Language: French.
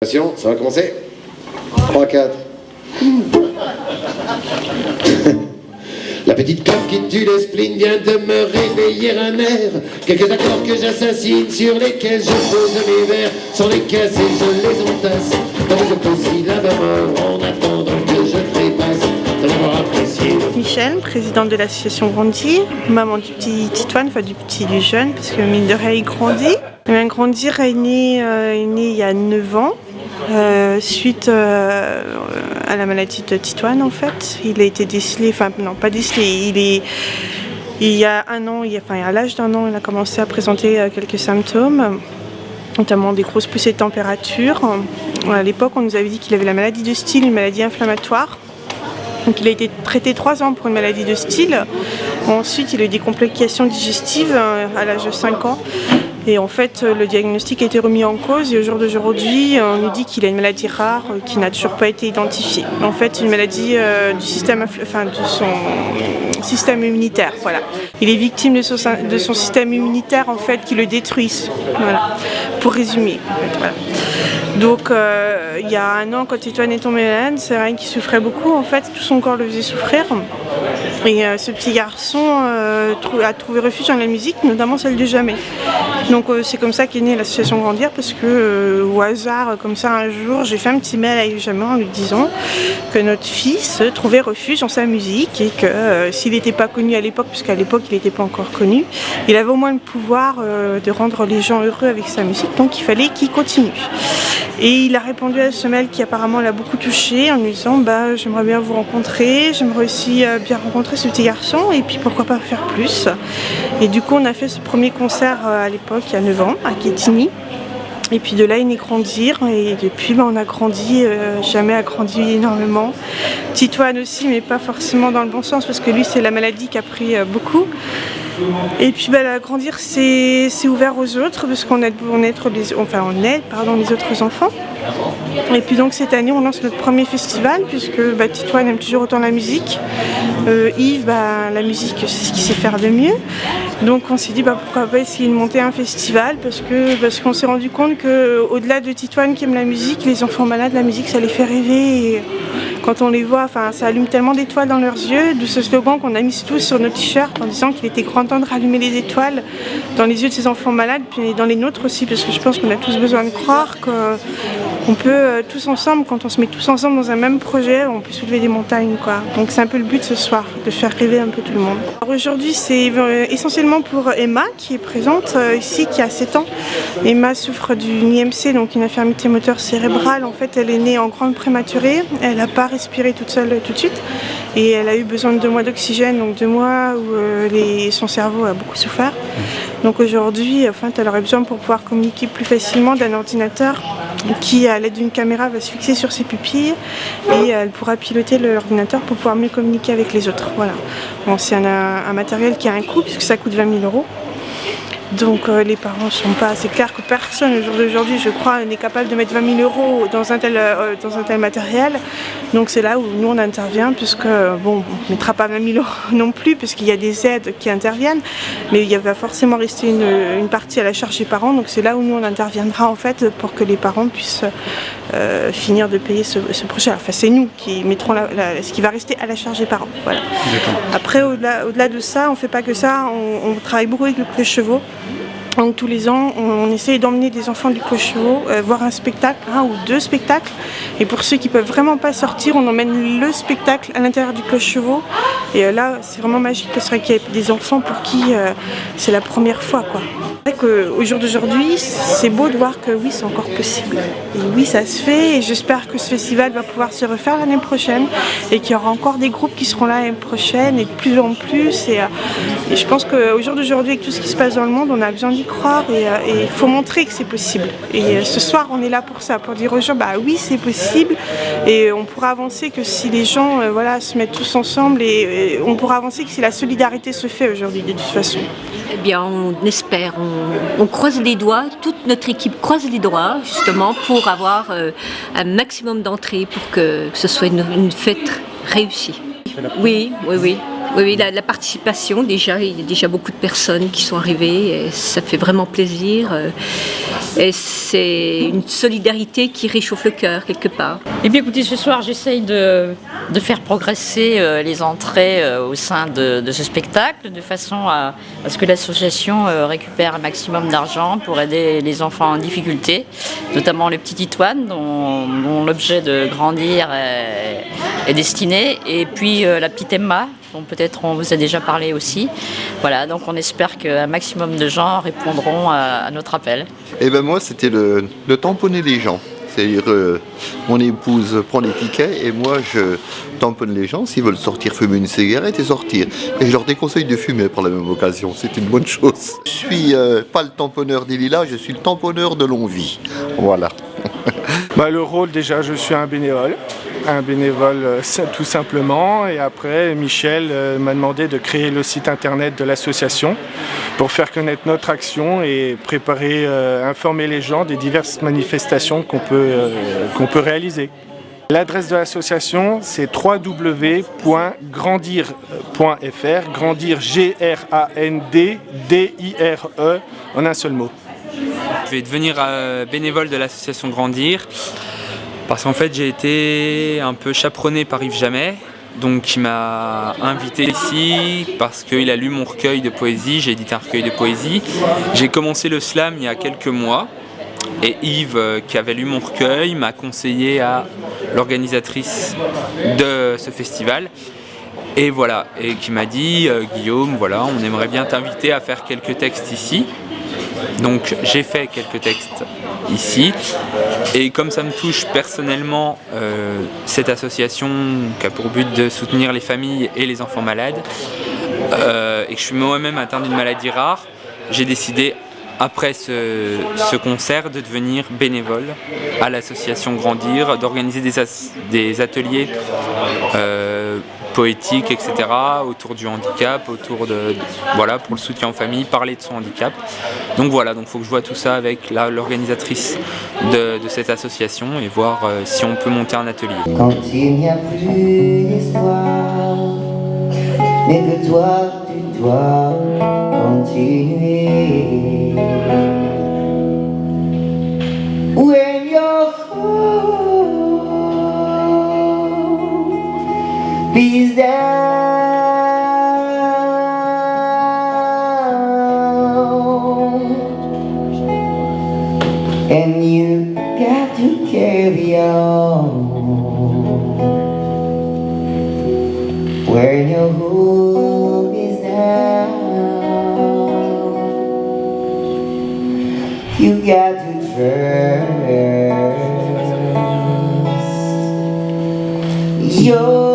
Attention, ça va commencer. 3, 4. La petite clope qui tue le spleen vient de me réveiller un air. Quelques accords que j'assassine, sur lesquels je pose mes vers. Sans les casser, je les entasse dans les octosyllabes à mort, en attendant que je trépasse de l'avoir apprécié. Michel, présidente de l'association Grandir, maman du petit Titoine, enfin du jeune, parce que mine de rien il grandit. Grandir est né il y a 9 ans. Suite à la maladie de Titoine en fait, il a été décelé, enfin non pas décelé, il y a un an, à l'âge d'un an, il a commencé à présenter quelques symptômes, notamment des grosses poussées de température. À l'époque on nous avait dit qu'il avait la maladie de Still, une maladie inflammatoire. Donc il a été traité 3 ans pour une maladie de Still. Ensuite il a eu des complications digestives à l'âge de 5 ans. Et en fait, le diagnostic a été remis en cause et au jour d'aujourd'hui, on nous dit qu'il a une maladie rare qui n'a toujours pas été identifiée. En fait, une maladie de son système immunitaire. Voilà. Il est victime de son système immunitaire en fait qui le détruit. Voilà. Pour résumer. En fait, voilà. Donc, il y a un an, quand Titoine est tombé malade, c'est vrai qu'il souffrait beaucoup. En fait, tout son corps le faisait souffrir. Et ce petit garçon a trouvé refuge dans la musique, notamment celle de Jamais. Donc c'est comme ça qu'est née l'association Grandir, parce que au hasard, comme ça un jour, j'ai fait un petit mail à Jamais en lui disant que notre fils trouvait refuge dans sa musique et que s'il n'était pas connu à l'époque, puisqu'à l'époque il n'était pas encore connu, il avait au moins le pouvoir de rendre les gens heureux avec sa musique, donc il fallait qu'il continue. Et il a répondu à ce mail qui apparemment l'a beaucoup touché en lui disant j'aimerais bien vous rencontrer, j'aimerais aussi bien rencontrer ce petit garçon et puis pourquoi pas faire plus. Et du coup on a fait ce premier concert à l'époque il y a 9 ans à Quetigny. Et puis de là il est Grandir et depuis on a grandi, Jamais a grandi énormément. Titoine aussi mais pas forcément dans le bon sens parce que lui c'est la maladie qui a pris beaucoup. Et puis Grandir c'est ouvert aux autres parce qu'on aide les autres enfants. Et puis donc cette année on lance notre premier festival puisque Titoine aime toujours autant la musique. Yves, la musique c'est ce qu'il sait faire de mieux. Donc on s'est dit pourquoi pas essayer de monter un festival parce qu'on s'est rendu compte qu'au-delà de Titoine qui aime la musique, les enfants malades, la musique ça les fait rêver. Et quand on les voit, ça allume tellement d'étoiles dans leurs yeux, de ce slogan qu'on a mis tous sur nos t-shirts en disant qu'il était grand temps de rallumer les étoiles dans les yeux de ces enfants malades, puis dans les nôtres aussi, parce que je pense qu'on a tous besoin de croire qu'on peut tous ensemble, quand on se met tous ensemble dans un même projet, on peut soulever des montagnes, quoi. Donc c'est un peu le but ce soir, de faire rêver un peu tout le monde. Alors aujourd'hui c'est essentiellement pour Emma qui est présente ici, qui a 7 ans. Emma souffre d'une IMC, donc une infirmité moteur cérébrale. En fait elle est née en grande prématurée, elle n'a pas respiré toute seule tout de suite et elle a eu besoin de 2 mois d'oxygène, donc 2 mois où son cerveau a beaucoup souffert. Donc aujourd'hui, elle aurait besoin pour pouvoir communiquer plus facilement d'un ordinateur qui, à l'aide d'une caméra, va se fixer sur ses pupilles et elle pourra piloter l'ordinateur pour pouvoir mieux communiquer avec les autres. Voilà. Bon, c'est un matériel qui a un coût puisque ça coûte 20 000 €. Donc les parents ne sont pas... C'est clair que personne au jour d'aujourd'hui, je crois, n'est capable de mettre 20 000 € dans un tel matériel. Donc c'est là où nous on intervient, puisque on ne mettra pas 20 000 € non plus, puisqu'il y a des aides qui interviennent, mais il va forcément rester une partie à la charge des parents. Donc c'est là où nous on interviendra en fait pour que les parents puissent finir de payer ce projet. Enfin c'est nous qui mettrons ce qui va rester à la charge des parents. Voilà. Après au-delà de ça, on ne fait pas que ça, on travaille beaucoup avec le Clos Chevaux. Donc tous les ans, on essaye d'emmener des enfants du Clos Chevaux voir un spectacle, 1 ou 2 spectacles. Et pour ceux qui ne peuvent vraiment pas sortir, on emmène le spectacle à l'intérieur du Clos Chevaux. Et là, c'est vraiment magique parce qu'il y a des enfants pour qui c'est la première fois, quoi. C'est vrai qu'au jour d'aujourd'hui, c'est beau de voir que oui, c'est encore possible. Et oui, ça se fait et j'espère que ce festival va pouvoir se refaire l'année prochaine et qu'il y aura encore des groupes qui seront là l'année prochaine et de plus en plus. Et je pense qu'au jour d'aujourd'hui, avec tout ce qui se passe dans le monde, on a besoin d'y croire et il faut montrer que c'est possible. Et ce soir, on est là pour ça, pour dire aux gens, oui, c'est possible et on pourra avancer que si les gens se mettent tous ensemble et on pourra avancer que si la solidarité se fait aujourd'hui, de toute façon. Eh bien, on espère, on croise les doigts, toute notre équipe croise les doigts, justement, pour avoir un maximum d'entrées, pour que ce soit une fête réussie. Oui, la participation, déjà, il y a déjà beaucoup de personnes qui sont arrivées, et ça fait vraiment plaisir. Et c'est une solidarité qui réchauffe le cœur quelque part. Et bien écoutez, ce soir j'essaye de faire progresser les entrées au sein de ce spectacle, de façon à ce que l'association récupère un maximum d'argent pour aider les enfants en difficulté, notamment le petit Titoine dont l'objet de grandir est destiné, et puis la petite Emma, dont peut-être on vous a déjà parlé aussi. Voilà, donc on espère qu'un maximum de gens répondront à notre appel. Et ben moi, c'était de tamponner les gens. C'est-à-dire, mon épouse prend les tickets et moi, je tamponne les gens s'ils veulent sortir fumer une cigarette et sortir. Et je leur déconseille de fumer par la même occasion. C'est une bonne chose. Je suis pas le tamponneur des lilas, je suis le tamponneur de longue-vie. Voilà. Le rôle, déjà, je suis un bénévole tout simplement, et après Michel m'a demandé de créer le site internet de l'association pour faire connaître notre action et préparer, informer les gens des diverses manifestations qu'on peut réaliser. L'adresse de l'association, c'est www.grandir.fr, grandir G-R-A-N-D-D-I-R-E en un seul mot. Je vais devenir bénévole de l'association Grandir parce qu'en fait j'ai été un peu chaperonné par Yves Jamais, donc il m'a invité ici parce qu'il a lu mon recueil de poésie, j'ai édité un recueil de poésie. J'ai commencé le slam il y a quelques mois et Yves, qui avait lu mon recueil, m'a conseillé à l'organisatrice de ce festival. Et voilà, et qui m'a dit Guillaume, voilà, on aimerait bien t'inviter à faire quelques textes ici. Donc j'ai fait quelques textes ici, et comme ça me touche personnellement, cette association qui a pour but de soutenir les familles et les enfants malades, et que je suis moi-même atteint d'une maladie rare, j'ai décidé après ce concert de devenir bénévole à l'association Grandir, d'organiser des ateliers poétiques, etc., autour du handicap, voilà, pour le soutien aux familles, parler de son handicap. Donc voilà, donc faut que je vois tout ça avec l'organisatrice de cette association et voir si on peut monter un atelier. Quand il n'y a plus d'espoir, mais que toi tu dois continuer. When your hope is down and you got to carry on. When your hope is down, you got to trust your